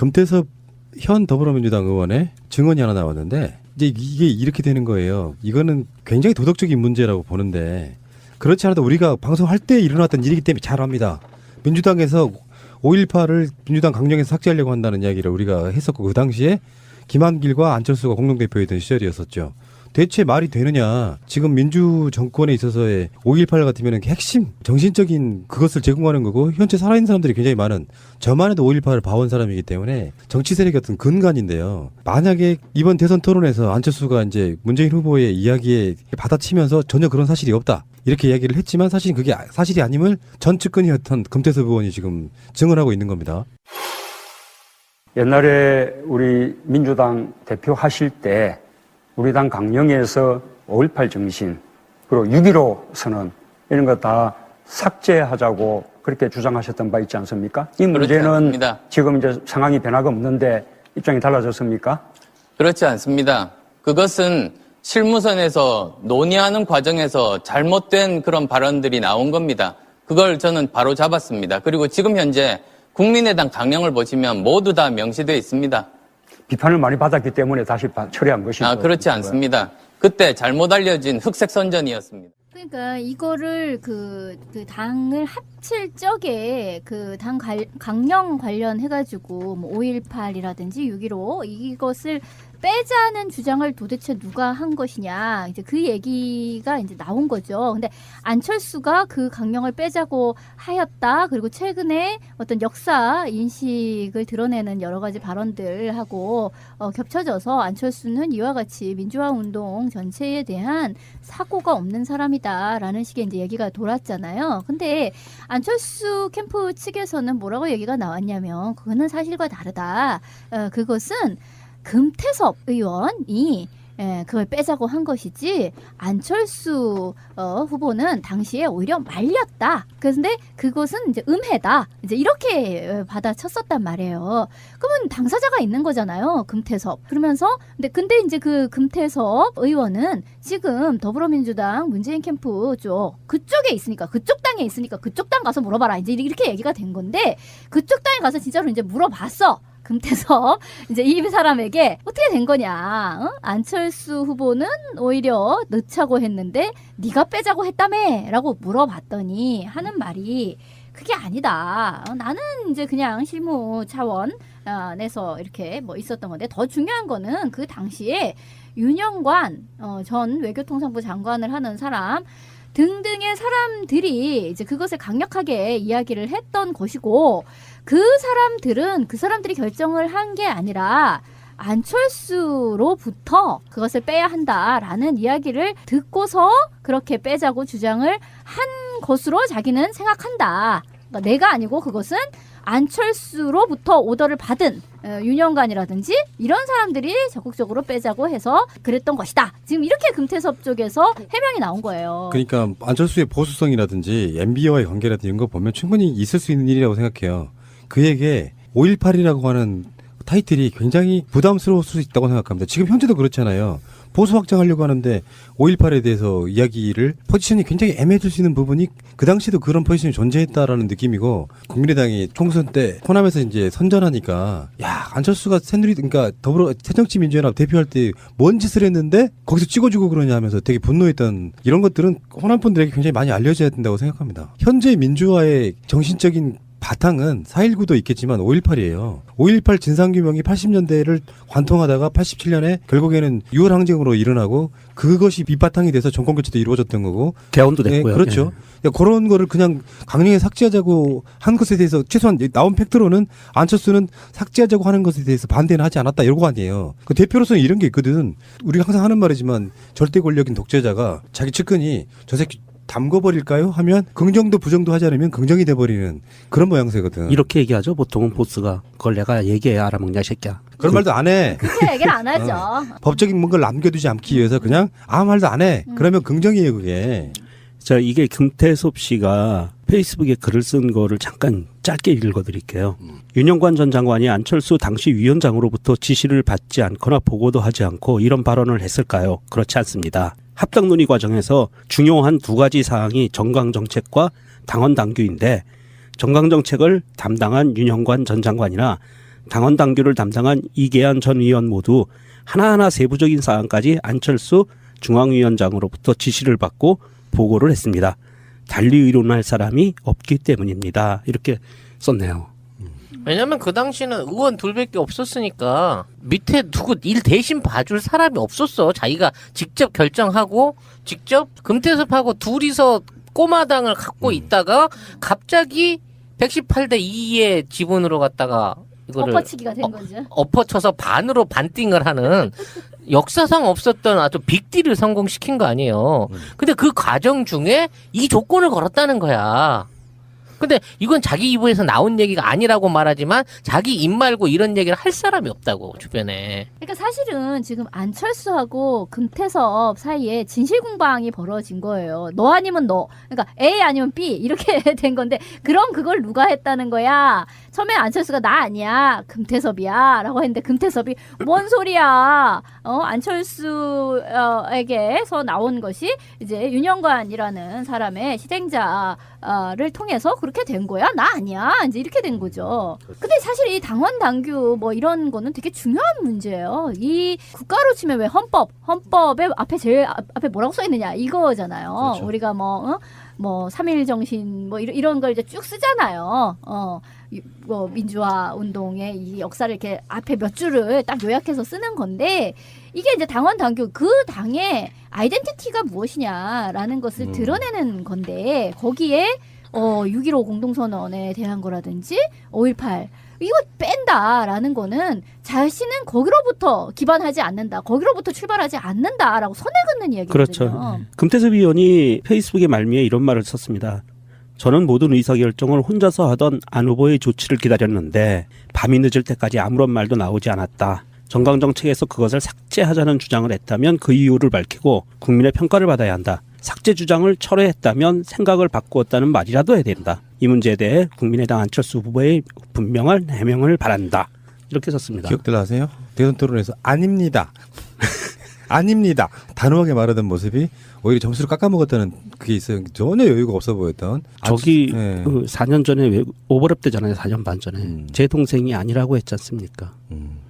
금태섭 현 더불어민주당 의원의 증언이 하나 나왔는데 이제 이게 이렇게 되는 거예요. 이거는 굉장히 도덕적인 문제라고 보는데 그렇지 않아도 우리가 방송할 때 일어났던 일이기 때문에 잘 압니다. 민주당에서 5.18을 민주당 강령에서 삭제하려고 한다는 이야기를 우리가 했었고 그 당시에 김한길과 안철수가 공동대표였던 시절이었었죠. 대체 말이 되느냐. 지금 민주정권에 있어서의 5.18 같으면 핵심 정신적인 그것을 제공하는 거고 현재 살아있는 사람들이 굉장히 많은 저만 해도 5.18을 봐온 사람이기 때문에 정치 세력의 어떤 근간인데요. 만약에 이번 대선 토론에서 안철수가 이제 문재인 후보의 이야기에 받아치면서 전혀 그런 사실이 없다. 이렇게 이야기를 했지만 사실 그게 사실이 아님을 전 측근이었던 금태섭 의원이 지금 증언하고 있는 겁니다. 옛날에 우리 민주당 대표 하실 때 우리 당 강령에서 5.18 정신 그리고 6.15 선언 이런 거 다 삭제하자고 그렇게 주장하셨던 바 있지 않습니까? 이 문제는 지금 이제 상황이 변화가 없는데 입장이 달라졌습니까? 그렇지 않습니다. 그것은 실무선에서 논의하는 과정에서 잘못된 그런 발언들이 나온 겁니다. 그걸 저는 바로 잡았습니다. 그리고 지금 현재 국민의당 강령을 보시면 모두 다 명시되어 있습니다. 비판을 많이 받았기 때문에 다시 처리한 것이죠. 그렇지 않습니다. 그때 잘못 알려진 흑색 선전이었습니다. 그러니까 이거를 그 당을 합칠 적에 그 당 강령 관련해가지고 뭐 5.18이라든지 6.15 이것을 빼자는 주장을 도대체 누가 한 것이냐 이제 그 얘기가 이제 나온 거죠. 근데 안철수가 그 강령을 빼자고 하였다. 그리고 최근에 어떤 역사 인식을 드러내는 여러 가지 발언들하고 겹쳐져서 안철수는 이와 같이 민주화 운동 전체에 대한 사고가 없는 사람이다라는 식의 이제 얘기가 돌았잖아요. 근데 안철수 캠프 측에서는 뭐라고 얘기가 나왔냐면 그거는 사실과 다르다. 그것은 금태섭 의원이 그걸 빼자고 한 것이지 안철수 후보는 당시에 오히려 말렸다. 그런데 그것은 이제 음해다. 이제 이렇게 받아쳤었단 말이에요. 그러면 당사자가 있는 거잖아요. 금태섭. 그러면서 근데 이제 그 금태섭 의원은 지금 더불어민주당 문재인 캠프 그쪽에 있으니까 그쪽 당에 있으니까 그쪽 당 가서 물어봐라. 이제 이렇게 얘기가 된 건데 그쪽 당에 가서 진짜로 이제 물어봤어. 금태섭 이제 이 사람에게 어떻게 된 거냐? 안철수 후보는 오히려 넣자고 했는데 네가 빼자고 했다며라고 물어봤더니 하는 말이 그게 아니다. 나는 이제 그냥 실무 차원에서 이렇게 뭐 있었던 건데 더 중요한 거는 그 당시에 윤영관 전 외교통상부 장관을 하는 사람 등등의 사람들이 이제 그것을 강력하게 이야기를 했던 것이고 그 사람들이 결정을 한 게 아니라 안철수로부터 그것을 빼야 한다라는 이야기를 듣고서 그렇게 빼자고 주장을 한 것으로 자기는 생각한다. 그러니까 내가 아니고 그것은 안철수로부터 오더를 받은 윤영관이라든지 이런 사람들이 적극적으로 빼자고 해서 그랬던 것이다. 지금 이렇게 금태섭 쪽에서 해명이 나온 거예요. 그러니까 안철수의 보수성이라든지 MB와의 관계라든지 이런 거 보면 충분히 있을 수 있는 일이라고 생각해요. 그에게 5.18이라고 하는 타이틀이 굉장히 부담스러울 수 있다고 생각합니다. 지금 현재도 그렇잖아요. 보수 확장하려고 하는데 5.18에 대해서 이야기를 포지션이 굉장히 애매해질 수 있는 부분이 그 당시도 그런 포지션이 존재했다라는 느낌이고 국민의당이 총선 때 호남에서 이제 선전하니까 야 안철수가 그러니까 새정치민주연합 대표할 때 뭔 짓을 했는데 거기서 찍어주고 그러냐 하면서 되게 분노했던 이런 것들은 호남 분들에게 굉장히 많이 알려져야 된다고 생각합니다. 현재 민주화의 정신적인 바탕은 4.19도 있겠지만 5.18이에요. 5.18 진상규명이 80년대를 관통하다가 87년에 결국에는 6월 항쟁으로 일어나고 그것이 밑바탕이 돼서 정권교체도 이루어졌던 거고. 개헌도 됐고요. 그렇죠. 예. 그런 거를 그냥 강령에 삭제하자고 한 것에 대해서 최소한 나온 팩트로는 안철수는 삭제하자고 하는 것에 대해서 반대는 하지 않았다 이러고 아니에요. 그 대표로서는 이런 게 있거든. 우리가 항상 하는 말이지만 절대 권력인 독재자가 자기 측근이 저 새끼 담궈버릴까요? 하면 긍정도 부정도 하지 않으면 긍정이 돼버리는 그런 모양새거든. 이렇게 얘기하죠. 보통은 보스가 그걸 내가 얘기해야 알아먹냐 이 새끼야. 그런 말도 안 해. 그렇게 얘기를 안 하죠. 법적인 뭔가를 남겨두지 않기 위해서 그냥 아무 말도 안 해. 그러면 긍정이에요 그게. 자, 이게 금태섭 씨가 페이스북에 글을 쓴 거를 잠깐 짧게 읽어드릴게요. 윤영관 전 장관이 안철수 당시 위원장으로부터 지시를 받지 않거나 보고도 하지 않고 이런 발언을 했을까요? 그렇지 않습니다. 합당 논의 과정에서 중요한 두 가지 사항이 정강정책과 당헌당규인데 정강정책을 담당한 윤영관 전 장관이나 당원 당규를 담당한 이계한 전 의원 모두 하나하나 세부적인 사안까지 안철수 중앙위원장으로부터 지시를 받고 보고를 했습니다. 달리 의논할 사람이 없기 때문입니다. 이렇게 썼네요. 왜냐면 그 당시는 의원 둘밖에 없었으니까 밑에 누구 일 대신 봐줄 사람이 없었어. 자기가 직접 결정하고 직접 금태섭하고 둘이서 꼬마당을 갖고 있다가 갑자기 118대 2의 지분으로 갔다가 이거를 엎어치기가 된 거죠. 엎어쳐서 반으로 반띵을 하는 역사상 없었던 아주 빅딜을 성공시킨 거 아니에요. 근데 그 과정 중에 이 조건을 걸었다는 거야. 근데 이건 자기 입에서 나온 얘기가 아니라고 말하지만 자기 입 말고 이런 얘기를 할 사람이 없다고 주변에. 그러니까 사실은 지금 안철수하고 금태섭 사이에 진실 공방이 벌어진 거예요. 너 아니면 너. 그러니까 A 아니면 B 이렇게 된 건데 그럼 그걸 누가 했다는 거야? 처음에 안철수가 나 아니야. 금태섭이야. 라고 했는데 금태섭이 뭔 소리야. 안철수에게서 나온 것이 이제 윤영관이라는 사람의 실행자를 통해서 그렇게 된 거야? 나 아니야. 이제 이렇게 된 거죠. 근데 사실 이 당원 당규 뭐 이런 거는 되게 중요한 문제예요. 이 국가로 치면 왜 헌법에 앞에 제일 앞에 뭐라고 써 있느냐 이거잖아요. 그렇죠. 우리가 뭐 3.1 정신 뭐 이런 걸 이제 쭉 쓰잖아요. 뭐 민주화 운동의 이 역사를 이렇게 앞에 몇 줄을 딱 요약해서 쓰는 건데 이게 이제 당원 당규 그 당의 아이덴티티가 무엇이냐라는 것을 드러내는 건데 거기에 6.15 공동선언에 대한 거라든지 5.18 이거 뺀다라는 거는 자신은 거기로부터 기반하지 않는다. 거기로부터 출발하지 않는다라고 선을 긋는 이야기거든요. 그렇죠. 금태섭 의원이 페이스북에 말미에 이런 말을 썼습니다. 저는 모든 의사결정을 혼자서 하던 안 후보의 조치를 기다렸는데 밤이 늦을 때까지 아무런 말도 나오지 않았다. 정강정책에서 그것을 삭제하자는 주장을 했다면 그 이유를 밝히고 국민의 평가를 받아야 한다. 삭제 주장을 철회했다면 생각을 바꾸었다는 말이라도 해야 된다. 이 문제에 대해 국민의당 안철수 후보의 분명한 해명을 바란다. 이렇게 썼습니다. 기억들 나세요? 대선 토론에서 아닙니다. 아닙니다. 단호하게 말하던 모습이 오히려 점수를 깎아먹었다는 그게 있어요. 전혀 여유가 없어 보였던. 저기 네. 그 4년 전에 오버랩 되잖아요. 4년 반 전에. 제 동생이 아니라고 했지 않습니까?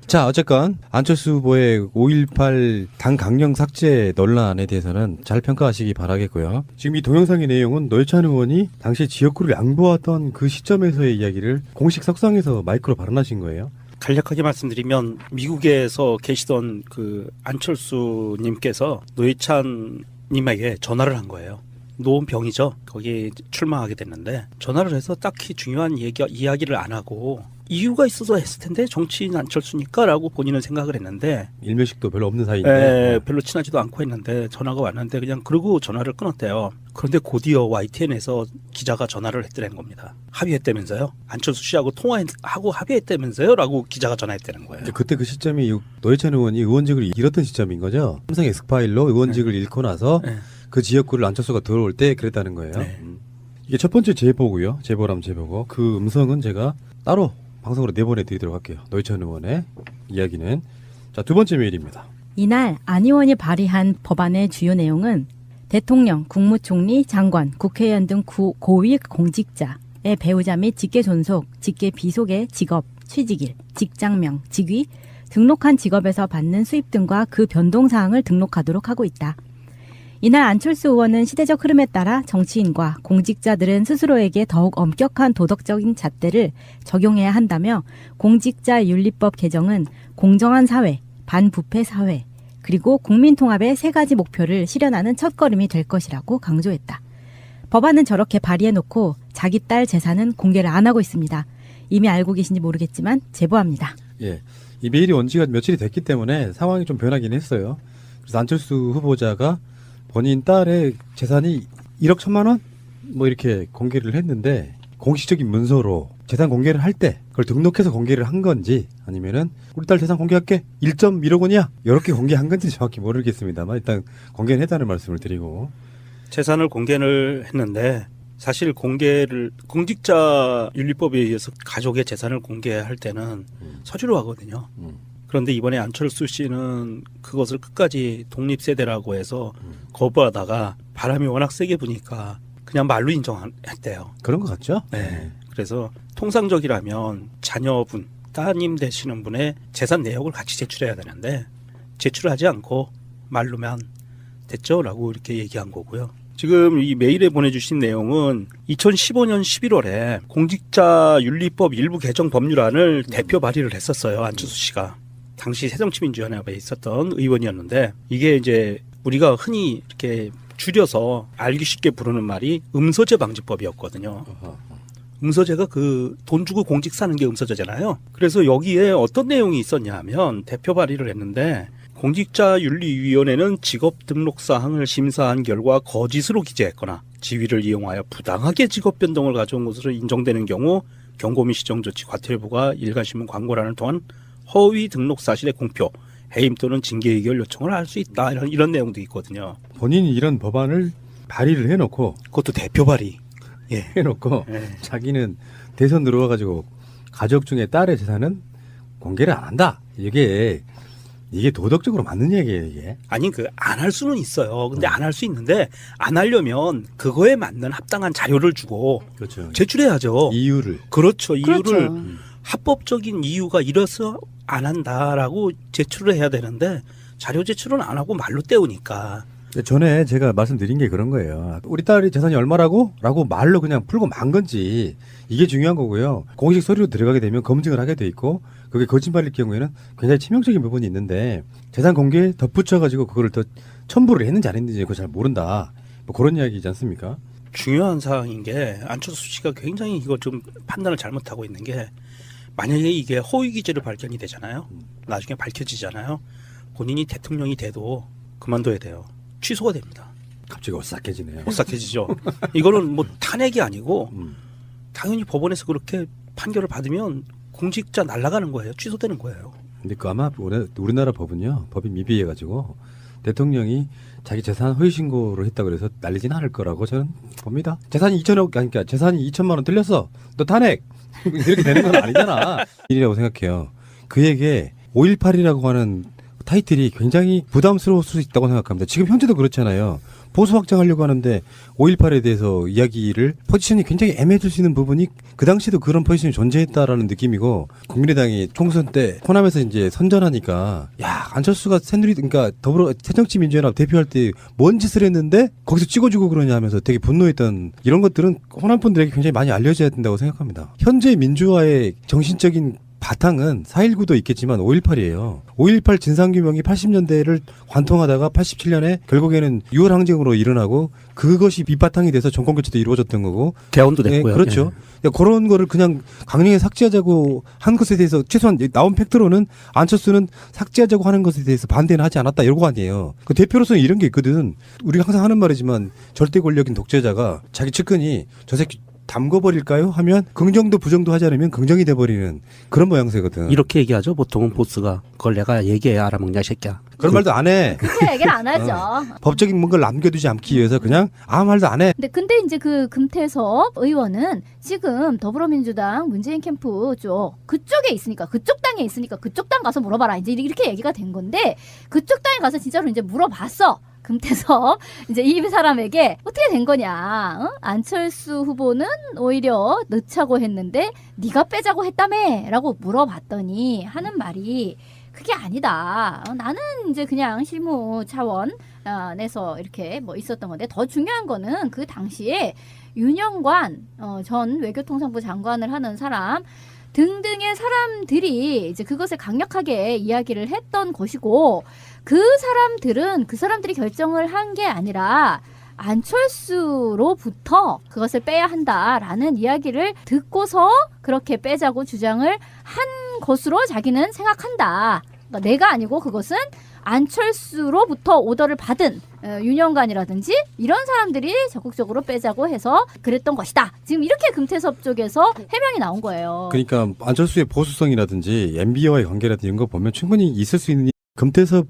자, 어쨌건 안철수 후보의 5.18 당 강령 삭제 논란에 대해서는 잘 평가하시기 바라겠고요. 지금 이 동영상의 내용은 노회찬 의원이 당시 지역구를 양보하던 그 시점에서의 이야기를 공식 석상에서 마이크로 발언하신 거예요. 간략하게 말씀드리면 미국에서 계시던 그 안철수님께서 노회찬 님에게 전화를 한 거예요. 노원병이죠. 거기 출마하게 됐는데 전화를 해서 딱히 중요한 이야기를 안 하고 이유가 있어서 했을 텐데 정치인 안철수니까 라고 본인은 생각을 했는데 일면식도 별로 없는 사이인데 별로 친하지도 않고 했는데 전화가 왔는데 그냥 그러고 전화를 끊었대요. 그런데 곧이어 YTN에서 기자가 전화를 했더라는 겁니다. 합의했다면서요? 안철수 씨하고 통화하고 합의했다면서요? 라고 기자가 전화했다는 거예요. 그때 그 시점이 노회찬 의원이 의원직을 잃었던 시점인 거죠. 삼성 엑스파일로 의원직을 잃고 나서 그 지역구를 안철수가 들어올 때 그랬다는 거예요. 이게 첫 번째 제보고요. 제보라면 제보고 그 음성은 제가 따로 방송으로 내보내드리도록 할게요. 노회찬 의원의 이야기는. 자, 두 번째 메일입니다. 이날 안 의원이 발의한 법안의 주요 내용은 대통령, 국무총리, 장관, 국회의원 등 고위 공직자의 배우자 및 직계 존속, 직계 비속의 직업, 취직일, 직장명, 직위, 등록한 직업에서 받는 수입 등과 그 변동사항을 등록하도록 하고 있다. 이날 안철수 의원은 시대적 흐름에 따라 정치인과 공직자들은 스스로에게 더욱 엄격한 도덕적인 잣대를 적용해야 한다며 공직자윤리법 개정은 공정한 사회, 반부패 사회, 그리고 국민통합의 세 가지 목표를 실현하는 첫걸음이 될 것이라고 강조했다. 법안은 저렇게 발의해놓고 자기 딸 재산은 공개를 안 하고 있습니다. 이미 알고 계신지 모르겠지만 제보합니다. 예, 이 메일이 온 지가 며칠이 됐기 때문에 상황이 좀 변하긴 했어요. 그래서 안철수 후보자가 본인 딸의 재산이 1억 1천만 원? 뭐 이렇게 공개를 했는데 공식적인 문서로 재산 공개를 할 때 그걸 등록해서 공개를 한 건지 아니면은 우리 딸 재산 공개할게 1.1억 원이야 이렇게 공개한 건지 정확히 모르겠습니다만 일단 공개는 했다는 말씀을 드리고 재산을 공개를 했는데 사실 공직자 윤리법에 의해서 가족의 재산을 공개할 때는 서류로 하거든요. 그런데 이번에 안철수 씨는 그것을 끝까지 독립세대라고 해서 거부하다가 바람이 워낙 세게 부니까 그냥 말로 인정했대요. 그런 것 같죠? 네. 그래서 통상적이라면 자녀분 따님 되시는 분의 재산 내역을 같이 제출해야 되는데 제출을 하지 않고 말로만 됐죠라고 이렇게 얘기한 거고요. 지금 이 메일에 보내주신 내용은 2015년 11월에 공직자윤리법 일부 개정 법률안을 대표 발의를 했었어요. 안철수 씨가. 당시 새정치민주연합에 있었던 의원이었는데 이게 이제 우리가 흔히 이렇게 줄여서 알기 쉽게 부르는 말이 음서제 방지법이었거든요. 음서제가 그 돈 주고 공직 사는 게 음서제잖아요. 그래서 여기에 어떤 내용이 있었냐 하면 대표 발의를 했는데 공직자윤리위원회는 직업 등록 사항을 심사한 결과 거짓으로 기재했거나 지위를 이용하여 부당하게 직업 변동을 가져온 것으로 인정되는 경우 경고 및 시정조치 과태료부가 일간신문 광고란을 통한 허위 등록 사실의 공표, 해임 또는 징계 의결 요청을 할 수 있다. 이런 내용도 있거든요. 본인이 이런 법안을 발의를 해놓고 그것도 대표 발의. 예. 해놓고 자기는 대선 들어와가지고 가족 중에 딸의 재산은 공개를 안 한다. 이게 도덕적으로 맞는 얘기예요, 이게. 아니 안 할 수는 있어요. 근데 안 할 수 있는데 안 하려면 그거에 맞는 합당한 자료를 주고 그렇죠. 제출해야죠. 이유를. 그렇죠. 이유를 그렇죠. 합법적인 이유가 이래서 안 한다라고 제출을 해야 되는데 자료 제출은 안 하고 말로 때우니까. 전에 제가 말씀드린 게 그런 거예요. 우리 딸이 재산이 얼마라고? 라고 말로 그냥 풀고 만 건지 이게 중요한 거고요. 공식 서류로 들어가게 되면 검증을 하게 돼 있고 그게 거짓말일 경우에는 굉장히 치명적인 부분이 있는데 재산 공개에 덧붙여가지고 그거를 더 첨부를 했는지 안 했는지 그거 잘 모른다. 뭐 그런 이야기지 않습니까? 중요한 사항인 게 안철수 씨가 굉장히 이거 좀 판단을 잘못하고 있는 게 만약에 이게 허위 기재로 발견이 되잖아요. 나중에 밝혀지잖아요. 본인이 대통령이 돼도 그만둬야 돼요. 취소가 됩니다. 갑자기 오싹해지네요. 오싹해지죠. 이거는 뭐 탄핵이 아니고 당연히 법원에서 그렇게 판결을 받으면 공직자 날아가는 거예요. 취소되는 거예요. 근데 그 아마 우리나라 법은요. 법이 미비해가지고 대통령이 자기 재산 허위 신고를 했다 그래서 날리진 않을 거라고 저는 봅니다. 재산이 2천억, 그러니까 재산이 2천만 원 틀렸어. 너 탄핵. 이렇게 되는 건 아니잖아. 일이라고 생각해요. 그에게 5.18이라고 하는 타이틀이 굉장히 부담스러울 수 있다고 생각합니다. 지금 현재도 그렇잖아요. 보수 확장하려고 하는데 5.18에 대해서 이야기를 포지션이 굉장히 애매해질 수 있는 부분이 그 당시도 그런 포지션이 존재했다라는 느낌이고 국민의당이 총선 때 호남에서 이제 선전하니까 야 안철수가 그러니까 새정치민주연합 대표할 때 뭔 짓을 했는데 거기서 찍어주고 그러냐 하면서 되게 분노했던 이런 것들은 호남 분들에게 굉장히 많이 알려져야 된다고 생각합니다. 현재 민주화의 정신적인 바탕은 4.19도 있겠지만 5.18이에요. 5.18 진상규명이 80년대를 관통하다가 87년에 결국에는 6월 항쟁으로 일어나고 그것이 밑바탕이 돼서 정권교체도 이루어졌던 거고. 개헌도 됐고요. 네, 그렇죠. 그런 거를 그냥 강령에 삭제하자고 한 것에 대해서 최소한 나온 팩트로는 안철수는 삭제하자고 하는 것에 대해서 반대는 하지 않았다 이러고 아니에요. 그 대표로서는 이런 게 있거든. 우리가 항상 하는 말이지만 절대 권력인 독재자가 자기 측근이 저 새끼 담궈버릴까요? 하면 긍정도 부정도 하지 않으면 긍정이 돼버리는 그런 모양새거든. 이렇게 얘기하죠. 보통은 보스가 그걸 내가 얘기해야 알아먹냐 이 새끼야. 그런 말도 안 해. 그렇게 얘기를 안 하죠. 법적인 뭔가를 남겨두지 않기 위해서 그냥 아무 말도 안 해. 근데 이제 그 금태섭 의원은 지금 더불어민주당 문재인 캠프 쪽 그쪽에 있으니까 그쪽 당에 있으니까 그쪽 당 가서 물어봐라 이제 이렇게 얘기가 된 건데 그쪽 당에 가서 진짜로 이제 물어봤어. 금태섭 이제 이 사람에게 어떻게 된 거냐? 어? 안철수 후보는 오히려 넣자고 했는데 네가 빼자고 했다며라고 물어봤더니 하는 말이 그게 아니다. 나는 이제 그냥 실무 차원에서 이렇게 뭐 있었던 건데 더 중요한 거는 그 당시에 윤영관 전 외교통상부 장관을 하는 사람 등등의 사람들이 이제 그것을 강력하게 이야기를 했던 것이고 그 사람들이 결정을 한 게 아니라 안철수로부터 그것을 빼야 한다라는 이야기를 듣고서 그렇게 빼자고 주장을 한 것으로 자기는 생각한다. 그러니까 내가 아니고 그것은 안철수로부터 오더를 받은 윤영관이라든지 이런 사람들이 적극적으로 빼자고 해서 그랬던 것이다. 지금 이렇게 금태섭 쪽에서 해명이 나온 거예요. 그러니까 안철수의 보수성이라든지 MB와의 관계라든지 이런 거 보면 충분히 있을 수 있는 금태섭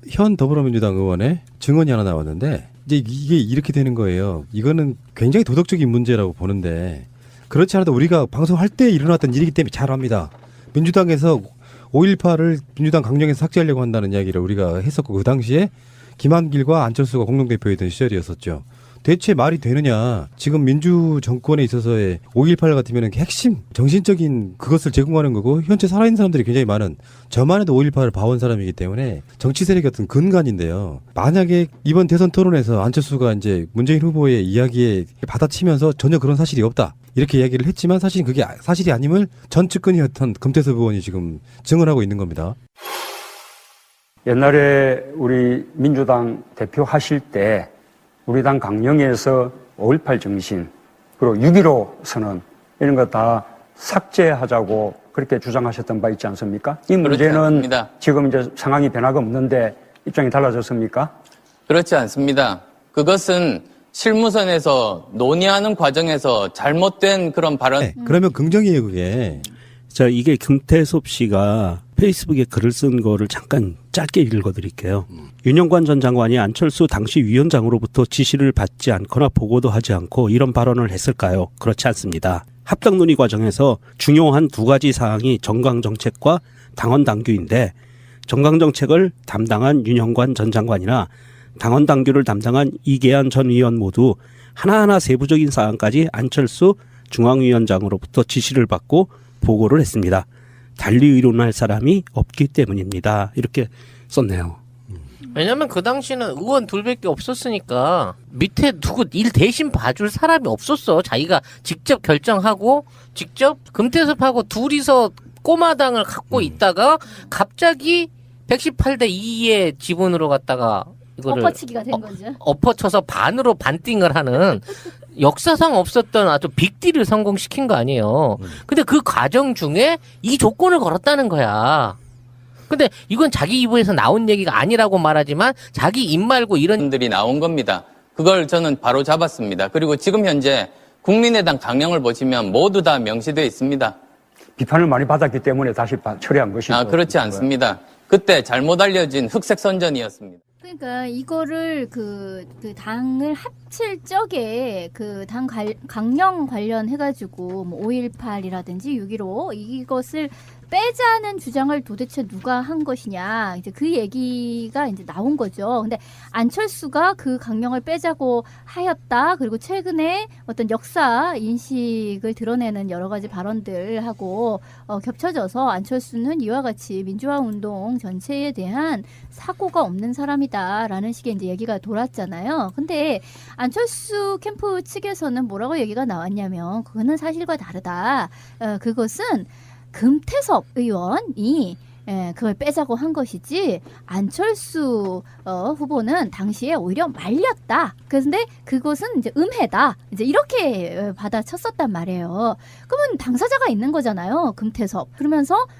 현 더불어민주당 의원의 증언이 하나 나왔는데 이제 이게 이렇게 되는 거예요. 이거는 굉장히 도덕적인 문제라고 보는데 그렇지 않아도 우리가 방송할 때 일어났던 일이기 때문에 잘 압니다. 민주당에서 5.18을 민주당 강령에서 삭제하려고 한다는 이야기를 우리가 했었고 그 당시에 김한길과 안철수가 공동대표이던 시절이었었죠. 대체 말이 되느냐. 지금 민주 정권에 있어서의 5.18 같으면 핵심 정신적인 그것을 제공하는 거고 현재 살아있는 사람들이 굉장히 많은 저만 해도 5.18을 봐온 사람이기 때문에 정치 세력이 어떤 근간인데요. 만약에 이번 대선 토론에서 안철수가 이제 문재인 후보의 이야기에 받아치면서 전혀 그런 사실이 없다. 이렇게 이야기를 했지만 사실 그게 사실이 아님을 전 측근이었던 금태섭 의원이 지금 증언하고 있는 겁니다. 옛날에 우리 민주당 대표 하실 때 우리 당 강령에서 5.18 정신 그리고 6.15 선언 이런 거 다 삭제하자고 그렇게 주장하셨던 바 있지 않습니까? 이 그렇지 문제는 않습니다. 지금 이제 상황이 변화가 없는데 입장이 달라졌습니까? 그렇지 않습니다. 그것은 실무선에서 논의하는 과정에서 잘못된 그런 발언. 네, 그러면 긍정이에요 그게. 자, 이게 금태섭 씨가 페이스북에 글을 쓴 거를 잠깐 짧게 읽어드릴게요. 윤영관 전 장관이 안철수 당시 위원장으로부터 지시를 받지 않거나 보고도 하지 않고 이런 발언을 했을까요? 그렇지 않습니다. 합당 논의 과정에서 중요한 두 가지 사항이 정강정책과 당헌당규인데 정강정책을 담당한 윤영관 전 장관이나 당헌당규를 담당한 이계한 전 의원 모두 하나하나 세부적인 사항까지 안철수 중앙위원장으로부터 지시를 받고 보고를 했습니다. 달리 의논할 사람이 없기 때문입니다. 이렇게 썼네요. 왜냐면 그 당시는 의원 둘밖에 없었으니까 밑에 누구 일 대신 봐줄 사람이 없었어. 자기가 직접 결정하고 직접 금태섭하고 둘이서 꼬마당을 갖고 있다가 갑자기 118대 2의 지분으로 갔다가 이거를 엎어치기가 된 거죠. 엎어쳐서 반으로 반띵을 하는 역사상 없었던 아주 빅딜을 성공시킨 거 아니에요. 근데 그 과정 중에 이 조건을 걸었다는 거야. 근데 이건 자기 입에서 나온 얘기가 아니라고 말하지만 자기 입 말고 이런 들이 나온 겁니다. 그걸 저는 바로 잡았습니다. 그리고 지금 현재 국민의당 강령을 보시면 모두 다 명시되어 있습니다. 비판을 많이 받았기 때문에 다시 처리한 것이죠. 그렇지 않습니다. 그때 잘못 알려진 흑색 선전이었습니다. 그러니까 이거를 그 당을 합칠 적에 그 당 강령 관련해가지고 뭐 5.18이라든지 6.15 이것을 빼자는 주장을 도대체 누가 한 것이냐 이제 그 얘기가 이제 나온 거죠. 근데 안철수가 그 강령을 빼자고 하였다. 그리고 최근에 어떤 역사 인식을 드러내는 여러 가지 발언들하고 겹쳐져서 안철수는 이와 같이 민주화 운동 전체에 대한 사고가 없는 사람이다라는 식의 이제 얘기가 돌았잖아요. 근데 안철수 캠프 측에서는 뭐라고 얘기가 나왔냐면 그거는 사실과 다르다. 그것은 금태섭 의원이 그걸 빼자고 한 것이지 안철수 후보는 당시에 오히려 말렸다. 그런데 그것은 이제 음해다. 이제 이렇게 받아쳤었단 말이에요. 그러면 당사자가 있는 거잖아요. 금태섭. 그러면서